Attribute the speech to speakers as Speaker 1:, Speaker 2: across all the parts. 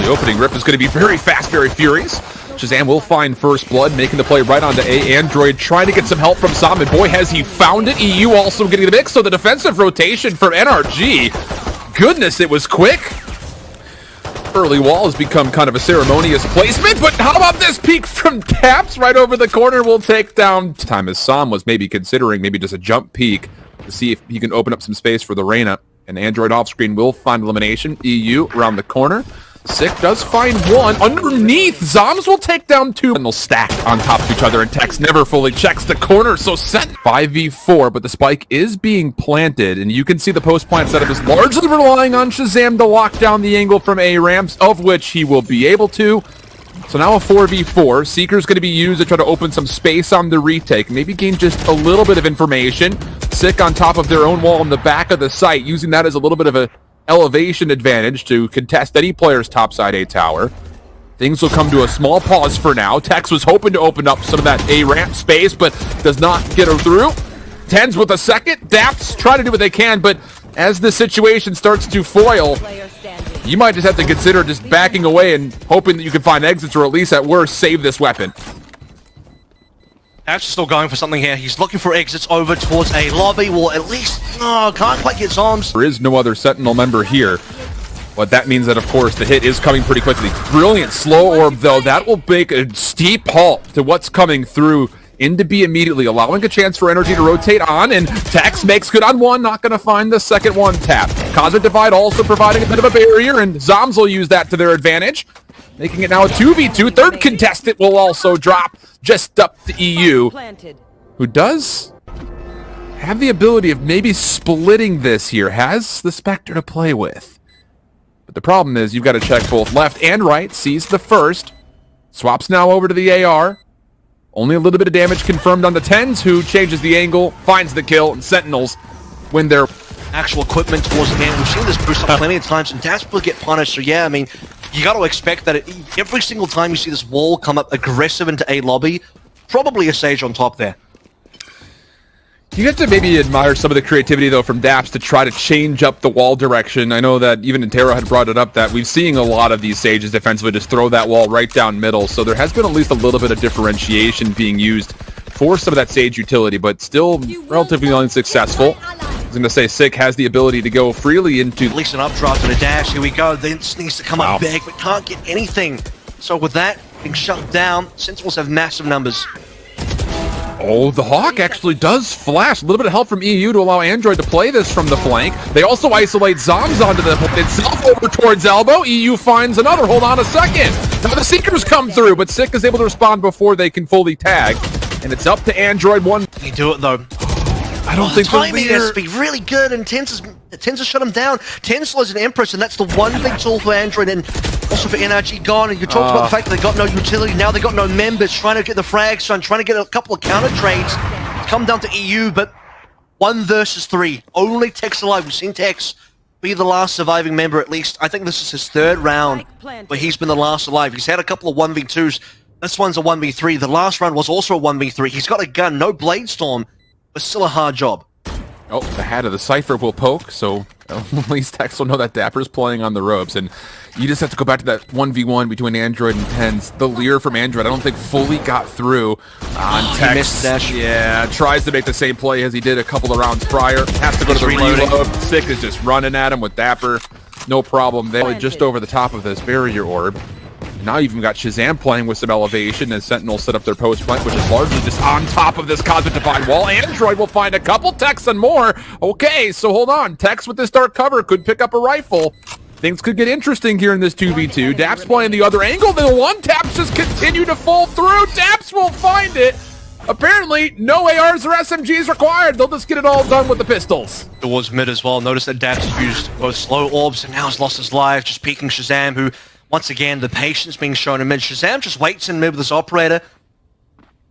Speaker 1: opening rip is going to be very fast, very furious. Shazam will find first blood, making the play right onto A. Android trying to get some help from Sam, and boy, has he found it. EU also getting the mix, so the defensive rotation from NRG. Goodness, it was quick. Early wall has become kind of a ceremonious placement, but how about this peek from Taps right over the corner? Will take down time as Sam was maybe considering maybe just a jump peek to see if he can open up some space for the Reyna. And Android off screen will find elimination. EU around the corner. Sick does find one. Underneath, Zoms will take down two. And they'll stack on top of each other, and Tex never fully checks the corner, so set 5v4, but the spike is being planted, and you can see the post-plant setup is largely relying on Shazam to lock down the angle from A-ramps, of which he will be able to. So now a 4v4. Seeker's going to be used to try to open some space on the retake, maybe gain just a little bit of information. Sick on top of their own wall in the back of the site, using that as a little bit of a elevation advantage to contest any player's topside A tower. Things will come to a small pause for now. Tex was hoping to open up some of that A ramp space, but does not get her through. Tens with a second. Daps try to do what they can, but as the situation starts to foil, you might just have to consider just backing away and hoping that you can find exits, or at least at worst save this weapon.
Speaker 2: Daps is still going for something here. He's looking for exits over towards a lobby, or at least, can't quite get Zoms.
Speaker 1: There is no other Sentinel member here, but that means that, of course, the hit is coming pretty quickly. Brilliant slow orb, though. That will make a steep halt to what's coming through into B immediately, allowing a chance for NRG to rotate on, and Tex makes good on one, not going to find the second one tap. Cosmic Divide also providing a bit of a barrier, and Zoms will use that to their advantage, making it now a 2v2. Third contestant will also drop just up to EU, who does have the ability of maybe splitting this here, has the Spectre to play with. But the problem is you've got to check both left and right, sees the first, swaps now over to the AR. Only a little bit of damage confirmed on the Tens, who changes the angle, finds the kill, and Sentinels win their
Speaker 2: actual equipment towards the man. We've seen this boost up plenty of times, and Daps will get punished, so yeah, I mean, you got to expect that every single time you see this wall come up aggressive into A lobby, probably a Sage on top there.
Speaker 1: You have to maybe admire some of the creativity, though, from Daps to try to change up the wall direction. I know that even Intero had brought it up that we've seen a lot of these Sages defensively just throw that wall right down middle, so there has been at least a little bit of differentiation being used for some of that Sage utility, but still relatively unsuccessful. I was going to say, Sick has the ability to go freely into...
Speaker 2: At least an updraft and a dash. Here we go. Then needs to come up big, but can't get anything. So with that being shut down, Sentinels have massive numbers.
Speaker 1: Oh, the Hawk actually does flash. A little bit of help from EU to allow Android to play this from the flank. They also isolate Zoms onto the point itself over towards Elbow. EU finds another. Hold on a second. Now the Seekers come through, but Sick is able to respond before they can fully tag. And it's up to Android. One.
Speaker 2: They do it, though.
Speaker 1: I don't think the
Speaker 2: timing has to be really good, and Tens has shut him down. Tens slows an Empress, and that's the one big tool for Android, and also for NRG gone. And you talked about the fact that they got no utility, now they got no members, trying to get the frags, trying to get a couple of counter trades. Come down to EU, but 1 versus 3. Only Tex alive. We've seen Tex be the last surviving member, at least. I think this is his 3rd round where he's been the last alive. He's had a couple of 1v2s. This one's a 1v3. The last round was also a 1v3. He's got a gun, no Blade Storm, but still a hard job.
Speaker 1: Oh, the hat of the Cypher will poke, so at least Tex will know that Dapper's playing on the ropes, and you just have to go back to that 1v1 between Android and Tens. The Leer from Android, I don't think fully got through on Tex.
Speaker 2: He missed dash.
Speaker 1: Yeah, tries to make the same play as he did a couple of rounds prior. Has to go to the reload. Sick is just running at him with Dapper. No problem there. Just over the top of this barrier orb. Now you've even got Shazam playing with some elevation as Sentinels set up their post plant, which is largely just on top of this Cosmic Divide wall. Android will find a couple Tex and more. Okay, so hold on. Tex with this dark cover could pick up a rifle. Things could get interesting here in this 2v2. Daps playing the other angle. The one taps just continue to fall through. Daps will find it. Apparently, no ARs or SMGs required. They'll just get it all done with the pistols.
Speaker 2: Towards mid as well. Notice that Daps used both slow orbs and now has lost his life, just peeking Shazam, who... Once again, the patience being shown in mid. Shazam just waits in mid with this operator,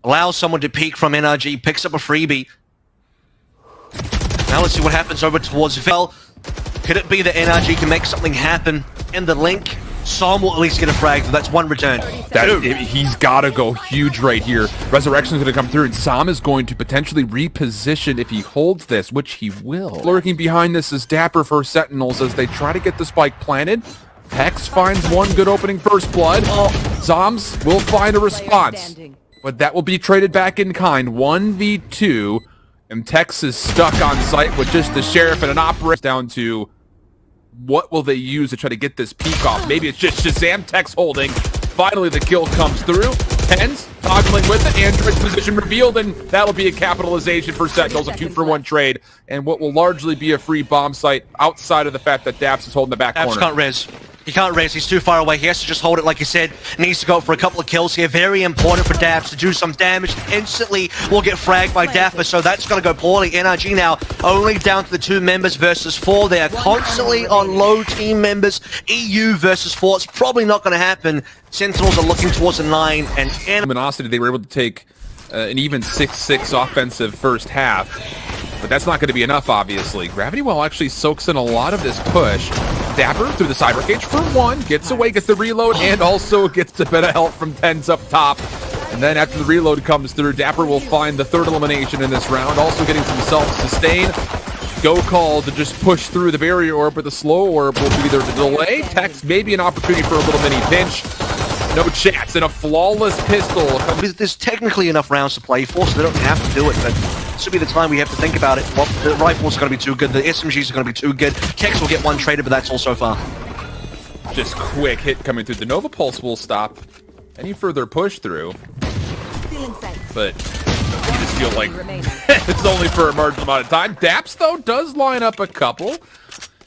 Speaker 2: allows someone to peek from NRG, picks up a freebie. Now let's see what happens over towards Vel. Could it be that NRG can make something happen in the link? Sam will at least get a frag, but that's 1 return.
Speaker 1: He's got to go huge right here. Resurrection's going to come through, and Sam is going to potentially reposition if he holds this, which he will. Lurking behind this is Dapper for Sentinels as they try to get the spike planted. Hex finds one good opening first blood. Zoms will find a response, but that will be traded back in kind. 1v2, and Tex is stuck on site with just the sheriff and an operator. Down to what will they use to try to get this peek off? Maybe it's just Shazam. Tex holding. Finally, the kill comes through. Tens toggling with it. Android's position revealed, and that'll be a capitalization for Sentinels, a 2-for-1 trade, and what will largely be a free bomb site outside of the fact that Daps is holding the back corner.
Speaker 2: Daps can't res. He can't res. He's too far away. He has to just hold it, like you said. Needs to go for a couple of kills here. Very important for Daps to do some damage. Instantly will get fragged by Dapper, so that's going to go poorly. NRG now only down to the 2 members versus 4. They are constantly on low team members. EU versus 4. It's probably not going to happen. Sentinels are looking towards a 9, and
Speaker 1: Luminosity, they were able to take an even 6-6 offensive first half, but that's not going to be enough, obviously. Gravity Well actually soaks in a lot of this push. Dapper through the cyber cage for 1, gets away, gets the reload, and also gets a bit of help from Tens up top. And then after the reload comes through, Dapper will find the 3rd elimination in this round, also getting some self-sustain. Go call to just push through the barrier orb, but the slow orb will be there to delay. Tex, maybe an opportunity for a little mini pinch. No chance, and a flawless pistol.
Speaker 2: There's technically enough rounds to play for, so they don't have to do it, but this will be the time we have to think about it. Well, the rifles are going to be too good, the SMGs are going to be too good. Tex will get one traded, but that's all so far.
Speaker 1: Just quick hit coming through. The Nova Pulse will stop any further push through, but you just feel like it's only for a marginal amount of time. Daps, though, does line up a couple.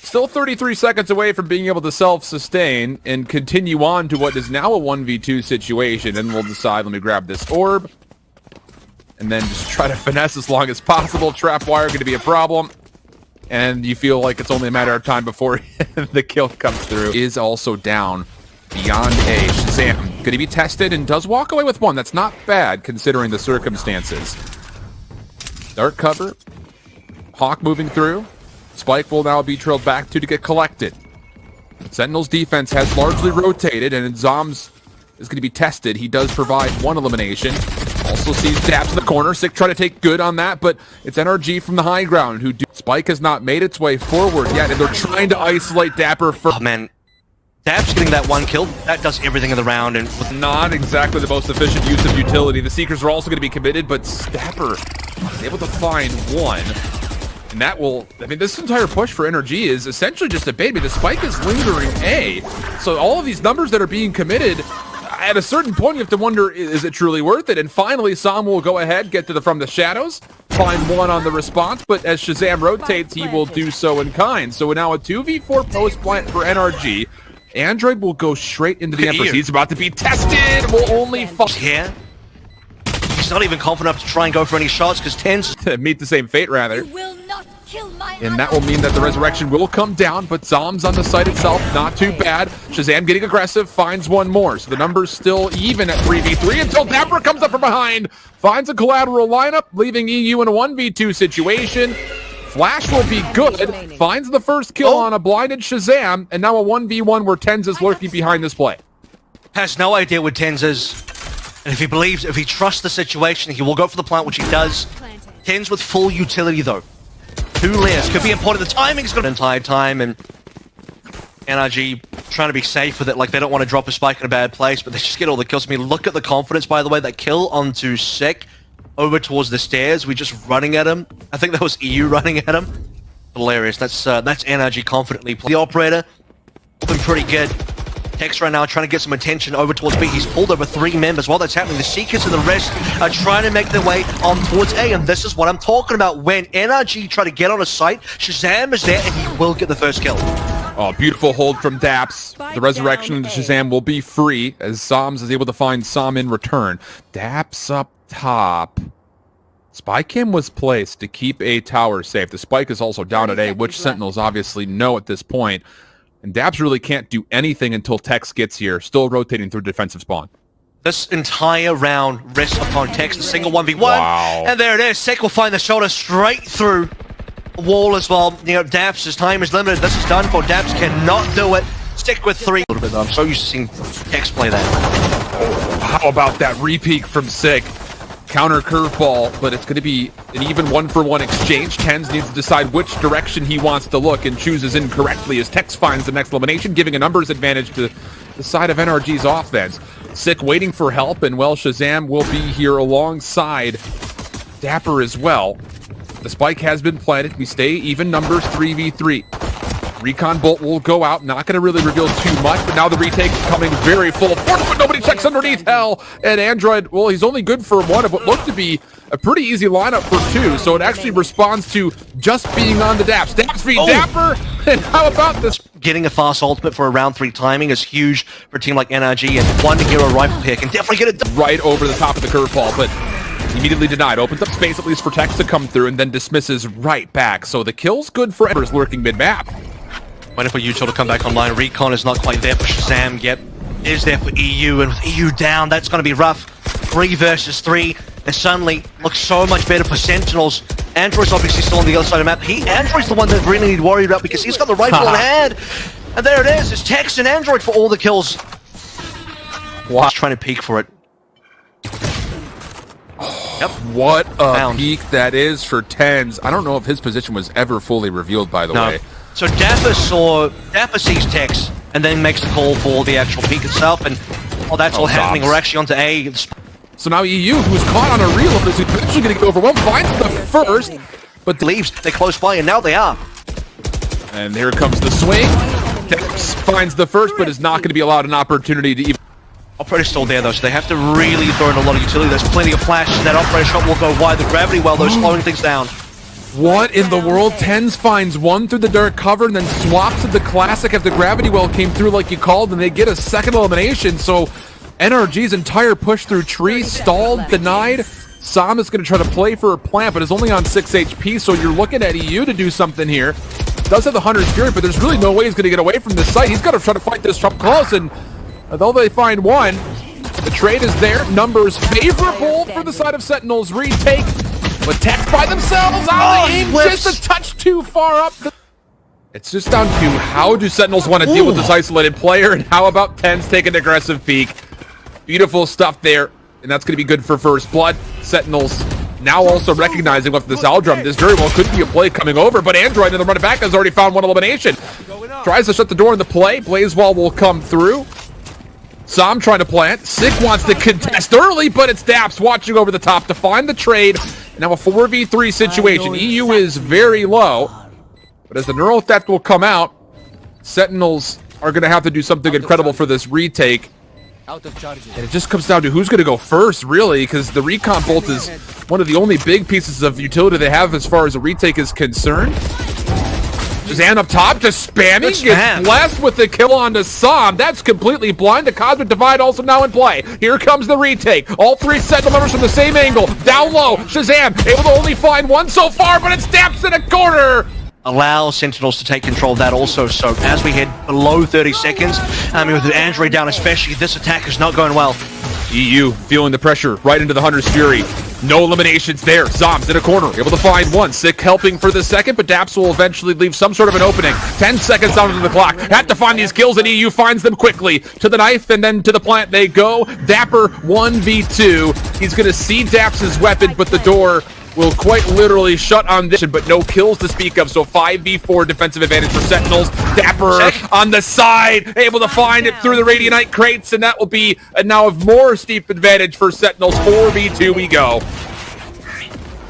Speaker 1: Still 33 seconds away from being able to self-sustain and continue on to what is now a 1v2 situation. And we'll decide, let me grab this orb, and then just try to finesse as long as possible. Trap wire going to be a problem. And you feel like it's only a matter of time before the kill comes through. Is also down beyond A. Shazam going to be tested and does walk away with 1. That's not bad considering the circumstances. Dark cover. Hawk moving through. Spike will now be trailed back to get collected. Sentinel's defense has largely rotated, and Zoms is going to be tested. He does provide 1 elimination. Also sees Daps in the corner. Sick trying to take good on that, but it's NRG from the high ground who Spike has not made its way forward yet, and they're trying to isolate Dapper first.
Speaker 2: Oh, man. Daps getting that 1 kill, that does everything in the round, and with
Speaker 1: not exactly the most efficient use of utility. The Seekers are also going to be committed, but Dapper is able to find 1. And that will, I mean, this entire push for NRG is essentially just a baby. The Spike is lingering A. So all of these numbers that are being committed, at a certain point, you have to wonder, is it truly worth it? And finally, Sam will go ahead, get to the from the shadows, find 1 on the response, but as Shazam rotates, he will do so in kind. So now a 2v4 post plant for NRG. Android will go straight into the Empress. He's about to be tested. Will only fall.
Speaker 2: Yeah. He's not even confident enough to try and go for any shots because Tens
Speaker 1: meet the same fate, rather. And that will mean that the resurrection will come down, but Zoms on the site itself, not too bad. Shazam getting aggressive, finds 1 more. So the number's still even at 3v3 until Dapper comes up from behind, finds a collateral lineup, leaving EU in a 1v2 situation. Flash will be good, finds the first kill on a blinded Shazam, and now a 1v1 where Tens is lurking behind this play.
Speaker 2: Has no idea what Tens is. And if he trusts the situation, he will go for the plant, which he does. Tens with full utility, though. 2 layers could be important. The timing's got an entire time, and NRG trying to be safe with it. Like, they don't want to drop a spike in a bad place, but they just get all the kills. I mean, look at the confidence, by the way. That kill onto Sick over towards the stairs. We're just running at him. I think that was EU running at him. Hilarious. That's NRG confidently playing. The operator, looking pretty good. Tex right now trying to get some attention over towards B. He's pulled over 3 members. While that's happening, the Seekers and the rest are trying to make their way on towards A, and this is what I'm talking about. When NRG try to get on a site, Shazam is there, and he will get the first kill.
Speaker 1: Oh, beautiful hold from Daps. The resurrection into Shazam will be free, as Zoms is able to find Sam in return. Daps up top. Spy cam was placed to keep A tower safe. The spike is also down at A, which Sentinels obviously know at this point. And Daps really can't do anything until Tex gets here, still rotating through defensive spawn.
Speaker 2: This entire round rests upon Tex, the single 1v1.
Speaker 1: Wow.
Speaker 2: And there it is. Sek will find the shoulder straight through the wall as well. You know, Daps, his time is limited. This is done for. Daps cannot do it. Stick with 3. A little bit, though. I'm so used to seeing Tex play that.
Speaker 1: Oh, how about that repeat from Sig? counter curveball, but it's going to be an even 1-for-1 exchange. Tens needs to decide which direction he wants to look and chooses incorrectly as Tex finds the next elimination, giving a numbers advantage to the side of NRG's offense. Sick waiting for help, and well, Shazam will be here alongside Dapper as well. The spike has been planted. We stay even numbers 3v3. Recon Bolt will go out, not going to really reveal too much, but now the retake coming very full force, but nobody checks underneath Hell. And Android, well, he's only good for one of what looked to be a pretty easy lineup for two, so it actually responds to just being on the Daps. Daps v Dapper, and how about this?
Speaker 2: Getting a fast ultimate for a round 3 timing is huge for a team like NRG, and one hero rifle pair can definitely get it done.
Speaker 1: Right over the top of the curveball, but immediately denied. Opens up space at least for Tex to come through, and then dismisses right back. So the kill's good for Embers lurking mid-map.
Speaker 2: Waiting for Util to come back online. Recon is not quite there for Shazam yet. Is there for EU, and with EU down, that's going to be rough. 3 versus 3, and suddenly looks so much better for Sentinels. Android's obviously still on the other side of the map. Android's the one that really need to worry about because he's got the rifle in hand. And there it is. It's Tex and Android for all the kills.
Speaker 1: Wow.
Speaker 2: He's trying to peek for it.
Speaker 1: Yep. What a peak that is for Tens. I don't know if his position was ever fully revealed, by the way.
Speaker 2: So Dapper sees Tex and then makes the call for the actual peak itself, and while that's all happening, we're actually onto A.
Speaker 1: So now EU, who's caught on a reel of this, who's eventually going to get overwhelmed, finds the first, but
Speaker 2: leaves. They're close by, and now they are.
Speaker 1: And here comes the swing. Tex finds the first, but is not going to be allowed an opportunity to even.
Speaker 2: Operator's still there though, so they have to really throw in a lot of utility. There's plenty of flashes. That operator shot will go wide. The gravity well though, slowing things down.
Speaker 1: What in the world? Tens finds one through the dark cover and then swaps to the classic after the gravity well came through like you called, and they get a second elimination. So NRG's entire push through tree stalled, denied. Sam is going to try to play for a plant, but is only on 6 HP, so you're looking at EU to do something here. Does have the Hunter's Fury, but there's really no way he's going to get away from this site. He's got to try to fight this up close, and although they find one, the trade is there. Numbers favorable for the side of Sentinels. Retake, but Tex by themselves. Aim just a touch too far up. It's just down to how do Sentinels want to deal with this isolated player, and how about Tens take an aggressive peek. Beautiful stuff there, and that's going to be good for first blood. Sentinels now also recognizing with this Aldrum, this very well could be a play coming over, but Android in the run it back has already found one elimination. Tries to shut the door in the play. Blazewall will come through. Sam trying to plant. Sick wants to contest early, but it's Daps watching over the top to find the trade. Now a 4v3 situation. EU is very low, but as the Neural Theft will come out, Sentinels are going to have to do something incredible for this retake. And it just comes down to who's going to go first, really, because the Recon Bolt is one of the only big pieces of utility they have as far as a retake is concerned. Shazam up top, just spamming, gets blessed with the kill onto Sam. That's completely blind. The Cosmic Divide also now in play. Here comes the retake. All 3 Sentinel members from the same angle. Down low, Shazam able to only find one so far, but it snaps in a corner.
Speaker 2: Allow Sentinels to take control of that also, so as we head below 30 seconds, with Android down especially, this attack is not going well.
Speaker 1: EU feeling the pressure right into the Hunter's Fury. No eliminations there. Zombs in a corner, able to find one. Sick helping for the second, but Daps will eventually leave some sort of an opening. 10 seconds down to the clock. Have to find these kills, and EU finds them quickly. To the knife, and then to the plant they go. Dapper 1v2. He's going to see Daps' weapon, but the door will quite literally shut on this, but no kills to speak of, so 5v4 defensive advantage for Sentinels. Dapper on the side, able to find it through the Radianite crates, and that will be a now of more steep advantage for Sentinels. 4v2 we go.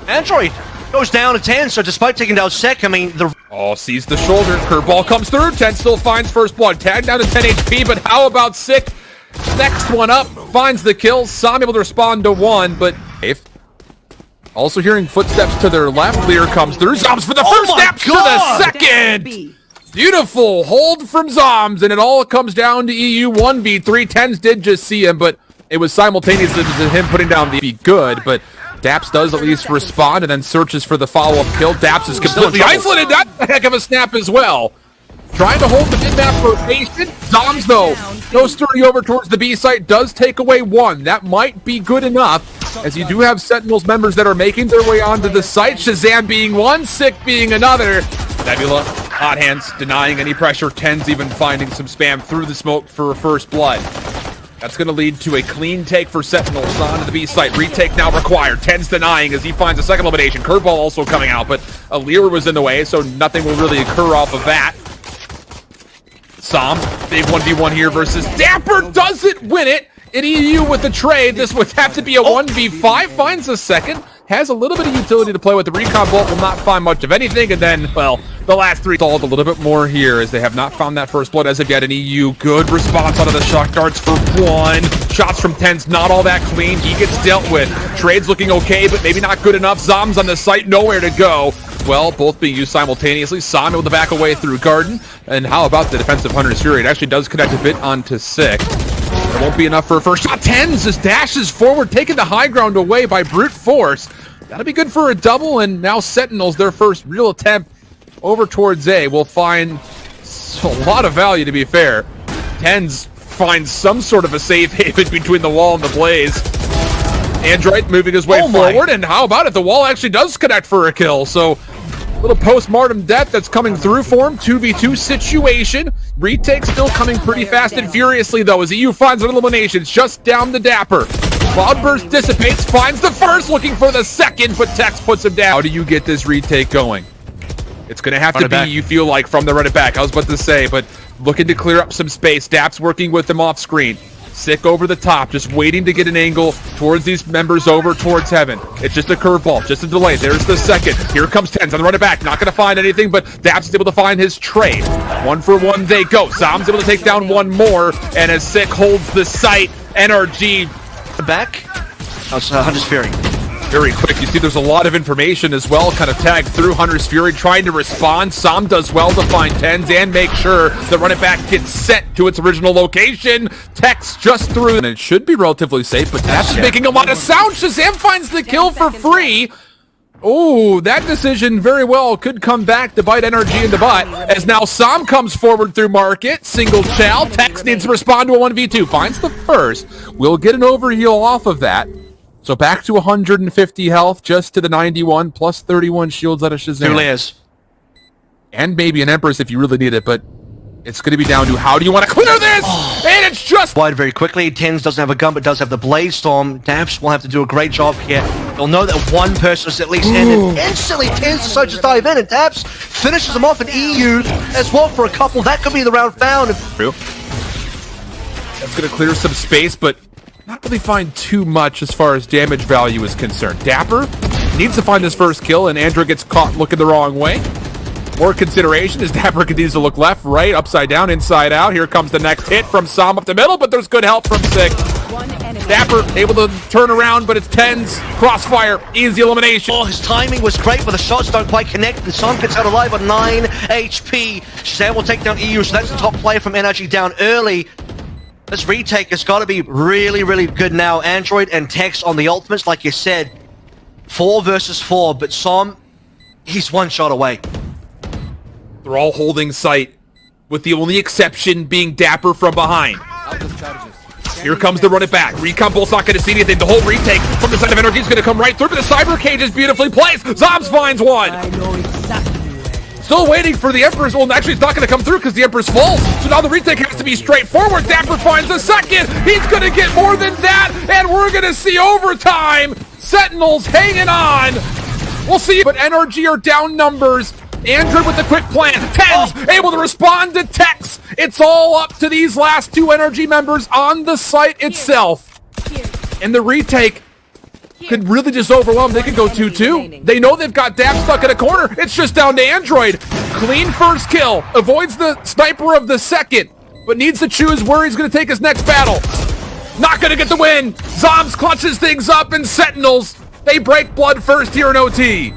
Speaker 2: Android goes down to 10, so despite taking down Sec,
Speaker 1: sees the shoulder, curveball comes through, 10 still finds first blood, tag down to 10 HP, but how about Sick? Next one up, finds the kill, Sam able to respond to one, but also hearing footsteps to their left. Clear comes through. Zombs for the first step to the second. Beautiful hold from Zombs, and it all comes down to EU 1v3. Tens did just see him, but it was simultaneous to him putting down the good, but Daps does at least respond and then searches for the follow-up kill. Daps is completely isolated. That's a heck of a snap as well. Trying to hold the mid-map rotation. Zombs, though, goes sturdy over towards the B site, does take away one. That might be good enough, as you do have Sentinels members that are making their way onto the site. Shazam being one, Sick being another. Nebula, hot hands, denying any pressure. Tens even finding some spam through the smoke for first blood. That's going to lead to a clean take for Sentinels onto the B site. Retake now required. Ten's denying as he finds a second elimination. Curveball also coming out, but Alir was in the way, so nothing will really occur off of that. Som, big 1v1 here versus Dapper, doesn't win it. In EU with the trade, this would have to be a 1v5. Finds a second. Has a little bit of utility to play with. The recon bolt will not find much of anything, and then, well, the last three stalled a little bit more here as they have not found that first blood as of yet in EU. Good response out of the shock darts for one. Shots from Ten's not all that clean. He gets dealt with. Trade's looking okay, but maybe not good enough. Zom's on the site, nowhere to go. Well, both being used simultaneously. Som able to back away through Garden. And how about the defensive Hunter's Fury? It actually does connect a bit onto Sick. It won't be enough for a first shot. Tens just dashes forward, taking the high ground away by brute force. That'll be good for a double, and now Sentinels, their first real attempt over towards A, will find a lot of value, to be fair. Tens finds some sort of a safe haven between the wall and the blaze. Android moving his way forward, and how about it? The wall actually does connect for a kill, so little post-mortem death that's coming through for him. 2v2 situation. Retake still coming pretty fast and furiously, though, as EU finds an elimination. It's just down the Dapper. Cloudburst dissipates, finds the first, looking for the second, but Tex puts him down. How do you get this retake going? It's going to have to be, you feel like, from the run it back. I was about to say, but looking to clear up some space. Dap's working with them off screen. Sick over the top, just waiting to get an angle towards these members over towards Heaven. It's just a curveball, just a delay. There's the second. Here comes Tens on the run it back. Not going to find anything, but Daps is able to find his trade. 1 for 1 they go. Zom's able to take down one more, and as Sick holds the site, NRG
Speaker 2: back. That's Hunter's Fury.
Speaker 1: Very quick. You see there's a lot of information as well kind of tagged through Hunter's Fury trying to respond. Som does well to find Tens and make sure the run it back gets set to its original location. Tex just through, and it should be relatively safe, but that's making a lot of sound. Shazam finds the kill for free. Oh, that decision very well could come back to bite NRG in the butt, as now Som comes forward through market. Single chow. Tex needs to respond to a 1v2. Finds the first. We'll get an overheal off of that. So back to 150 health, just to the 91, plus 31 shields out of Shazam.
Speaker 2: 2 layers.
Speaker 1: And maybe an Empress if you really need it, but it's going to be down to how do you want to clear this? And it's just
Speaker 2: wide very quickly. Tens doesn't have a gun, but does have the Blaze Storm. Daps will have to do a great job here. They'll know that one person is at least in, and instantly Tens decides to dive in, and Daps finishes them off in EU as well for a couple. That could be the round found.
Speaker 1: That's going to clear some space, but not really find too much as far as damage value is concerned. Dapper needs to find his first kill, and Andrew gets caught looking the wrong way. More consideration as Dapper continues to look left, right, upside down, inside out. Here comes the next hit from Som up the middle, but there's good help from Sick. Dapper able to turn around, but it's Tens. Crossfire, easy elimination.
Speaker 2: Oh, his timing was great, but the shots don't quite connect, and Som gets out alive on 9 HP. Shazam will take down EU, so that's the top player from NRG down early. This retake has got to be really, really good now. Android and Tex on the ultimates, like you said. 4 versus 4, but Som, he's one shot away.
Speaker 1: They're all holding sight, with the only exception being Dapper from behind. Here comes the run it back. Recon Bolt's not going to see anything. The whole retake from the side of NRG is going to come right through, but the Cyber Cage is beautifully placed. Zombs finds one. Still waiting for the Empress. Well, actually, it's not going to come through because the Empress falls. So now the retake has to be straightforward. Dapper finds the second. He's going to get more than that, and we're going to see overtime. Sentinels hanging on. We'll see, but NRG are down numbers. Andrew with the quick plan. Tens able to respond to Tex. It's all up to these last 2 NRG members on the site itself. And the retake could really just overwhelm. They could go 2-2. They know they've got Dap stuck in a corner. It's just down to Android. Clean first kill. Avoids the sniper of the second, but needs to choose where he's going to take his next battle. Not going to get the win. Zombs clutches things up, and Sentinels, they break blood first here in OT.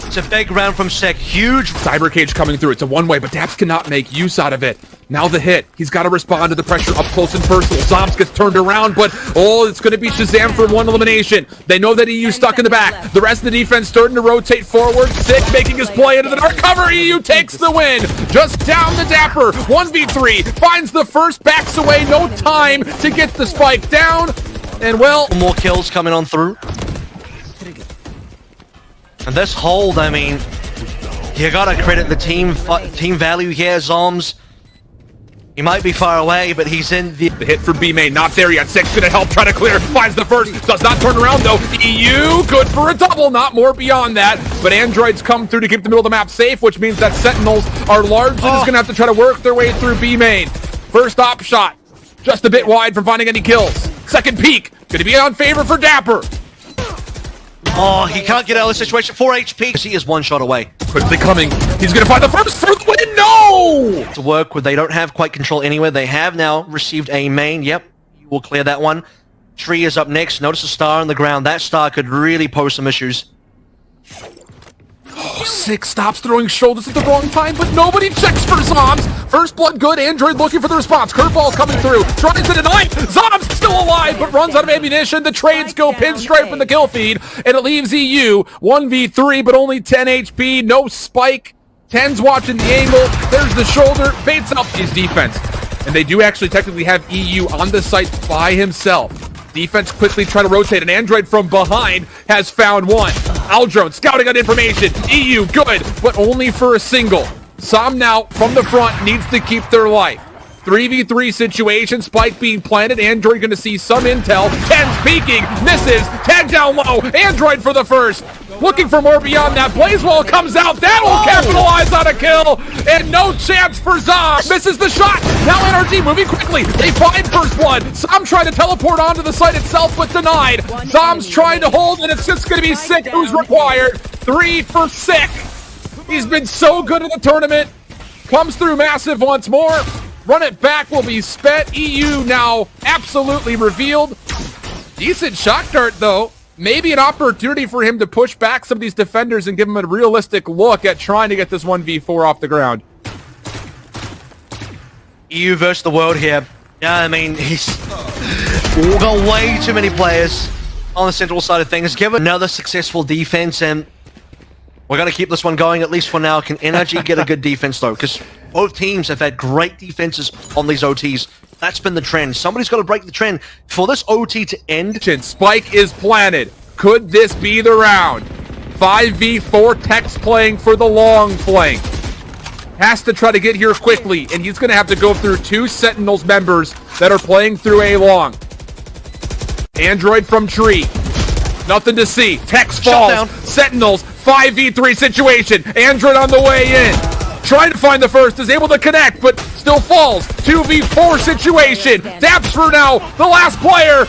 Speaker 2: It's a big round from Sick. Huge
Speaker 1: Cyber Cage coming through. It's a one-way, but Daps cannot make use out of it. Now the hit. He's got to respond to the pressure up close and personal. Zombs gets turned around, but it's going to be Shazam for 1 elimination. They know that EU stuck in the back. The rest of the defense starting to rotate forward. Sick making his play into the dark cover. EU takes the win. Just down the Dapper. 1v3. Finds the first, backs away. No time to get the spike down. And well,
Speaker 2: more kills coming on through. And this hold, I mean, you gotta credit the team value here. Zoms He might be far away, but he's in the...
Speaker 1: The hit for B main, not there yet. Six gonna help try to clear. Finds the first, does not turn around though. EU, good for a double, not more beyond that. But Androids come through to keep the middle of the map safe, which means that Sentinels are largely just gonna have to try to work their way through B main. First op shot, just a bit wide from finding any kills. Second peek, gonna be on favor for Dapper.
Speaker 2: Oh, he can't get out of the situation. 4 HP. He is one shot away.
Speaker 1: Quickly coming, he's gonna find the first for the win, no!
Speaker 2: To work with, they don't have quite control anywhere. They have now received a main. Yep, you will clear that one. Tree is up next. Notice a star on the ground. That star could really pose some issues.
Speaker 1: Oh, Six stops throwing shoulders at the wrong time, but nobody checks for Zombs. First blood good, Android looking for the response. Curveball coming through, trying to deny. Zombs still alive, but runs out of ammunition. The trades go pinstripe in the kill feed, and it leaves EU 1v3, but only 10 HP, no spike. 10's watching the angle, there's the shoulder, baits up his defense. And they do actually technically have EU on the site by himself. Defense quickly try to rotate, and Android from behind has found one. Aldrone scouting on information. EU good, but only for a single. Som now from the front needs to keep their life. 3v3 situation, spike being planted. Android gonna see some intel. 10's peeking, misses, tag down low. Android for the first. Looking for more beyond that. Blazewall comes out. That will capitalize on a kill. And no chance for Zom. Misses the shot. Now NRG moving quickly. They find first blood. Zom trying to teleport onto the site itself, but denied. Zom's trying to hold, and it's just going to be Sick who's required. 3 for Sick. He's been so good in the tournament. Comes through massive once more. Run it back will be spent. EU now absolutely revealed. Decent shot dart, though. Maybe an opportunity for him to push back some of these defenders and give him a realistic look at trying to get this 1v4 off the ground.
Speaker 2: EU versus the world here. Yeah, I mean, he's got way too many players on the central side of things. Give another successful defense, and we're going to keep this one going, at least for now. Can NRG get a good defense, though? Because both teams have had great defenses on these OTs. That's been the trend. Somebody's got to break the trend. For this OT to end...
Speaker 1: Spike is planted. Could this be the round? 5v4, Tex playing for the long flank. Has to try to get here quickly, and he's going to have to go through 2 Sentinels members that are playing through A long. Android from tree. Nothing to see. Tex falls. Sentinels, 5v3 situation. Android on the way in. Trying to find the first, is able to connect, but still falls. 2v4 situation. Daps for now, the last player.